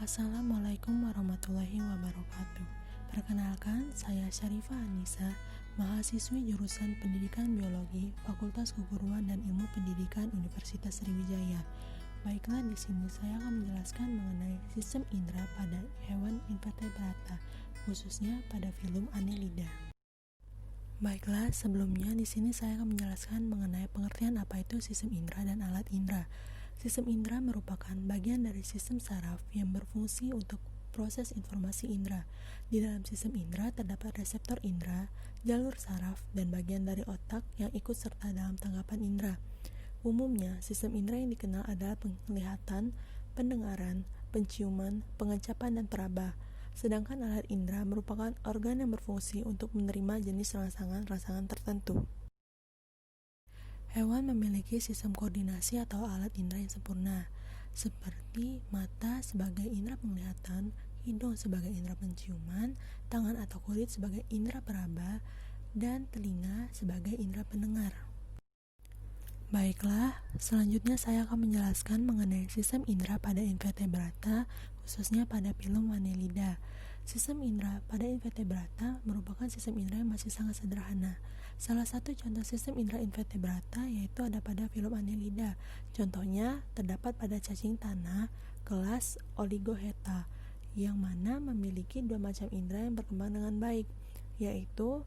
Assalamualaikum warahmatullahi wabarakatuh. Perkenalkan, saya Syarifah Anissa, mahasiswi jurusan Pendidikan Biologi, Fakultas Keguruan dan Ilmu Pendidikan Universitas Sriwijaya. Baiklah, di sini saya akan menjelaskan mengenai sistem indera pada hewan invertebrata, khususnya pada filum Annelida. Baiklah, sebelumnya di sini saya akan menjelaskan mengenai pengertian apa itu sistem indera dan alat indera. Sistem indera merupakan bagian dari sistem saraf yang berfungsi untuk proses informasi indera. Di dalam sistem indera terdapat reseptor indera, jalur saraf, dan bagian dari otak yang ikut serta dalam tanggapan indera. Umumnya, sistem indera yang dikenal adalah penglihatan, pendengaran, penciuman, pengecapan, dan peraba. Sedangkan alat indera merupakan organ yang berfungsi untuk menerima jenis rangsangan-rangsangan tertentu. Hewan memiliki sistem koordinasi atau alat indera yang sempurna, seperti mata sebagai indera penglihatan, hidung sebagai indera penciuman, tangan atau kulit sebagai indera peraba, dan telinga sebagai indera pendengar. Baiklah, selanjutnya saya akan menjelaskan mengenai sistem indera pada invertebrata, khususnya pada filum Annelida. Sistem indera pada invertebrata merupakan sistem indera yang masih sangat sederhana. Salah satu contoh sistem indera invertebrata yaitu ada pada filum Annelida. Contohnya terdapat pada cacing tanah kelas Oligoheta, yang mana memiliki dua macam indera yang berkembang dengan baik, yaitu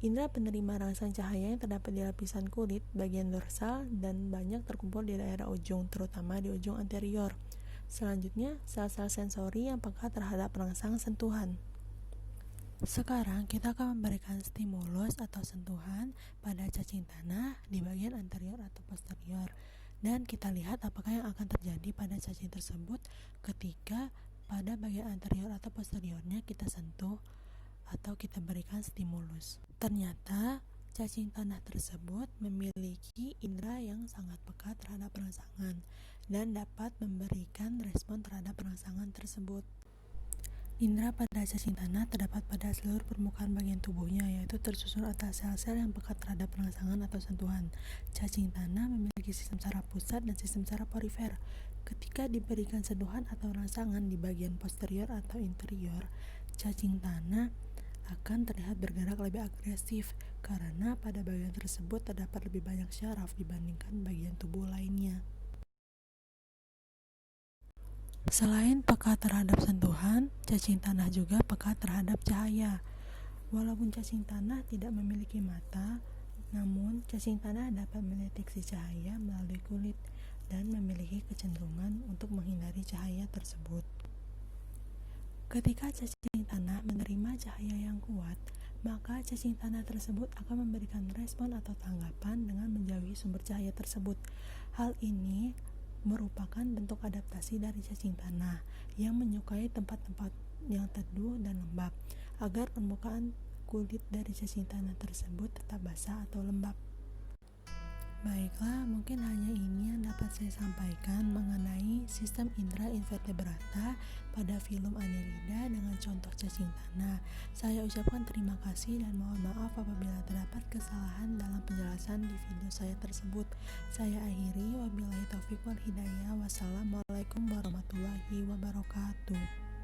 indera penerima rangsang cahaya yang terdapat di lapisan kulit bagian dorsal dan banyak terkumpul di daerah ujung, terutama di ujung anterior. Selanjutnya, sel-sel sensori yang peka terhadap rangsang sentuhan. Sekarang kita akan memberikan stimulus atau sentuhan pada cacing tanah di bagian anterior atau posterior, dan kita lihat apakah yang akan terjadi pada cacing tersebut ketika pada bagian anterior atau posteriornya kita sentuh atau kita berikan stimulus. Ternyata cacing tanah tersebut memiliki indera yang sangat peka terhadap rangsangan dan dapat memberikan respon terhadap rangsangan tersebut. Indera pada cacing tanah terdapat pada seluruh permukaan bagian tubuhnya, yaitu tersusun atas sel-sel yang peka terhadap rangsangan atau sentuhan. Cacing tanah memiliki sistem saraf pusat dan sistem saraf perifer. Ketika diberikan sentuhan atau rangsangan di bagian posterior atau interior, cacing tanah akan terlihat bergerak lebih agresif karena pada bagian tersebut terdapat lebih banyak syaraf dibandingkan bagian tubuh lainnya. Selain peka terhadap sentuhan, cacing tanah juga peka terhadap cahaya. Walaupun cacing tanah tidak memiliki mata, namun cacing tanah dapat mendeteksi cahaya melalui kulit dan memiliki kecenderungan untuk menghindari cahaya tersebut. Ketika cacing tanah menerima cahaya yang kuat, maka cacing tanah tersebut akan memberikan respon atau tanggapan dengan menjauhi sumber cahaya tersebut. Hal ini merupakan bentuk adaptasi dari cacing tanah yang menyukai tempat-tempat yang teduh dan lembab, agar permukaan kulit dari cacing tanah tersebut tetap basah atau lembab. Baiklah, mungkin hanya ini yang dapat saya sampaikan mengenai sistem indera invertebrata pada filum Annelida dengan contoh cacing tanah. Saya ucapkan terima kasih dan mohon maaf apabila terdapat kesalahan dalam penjelasan di video saya tersebut. Saya akhiri, wabillahi taufiq wal hidayah. Wassalamualaikum warahmatullahi wabarakatuh.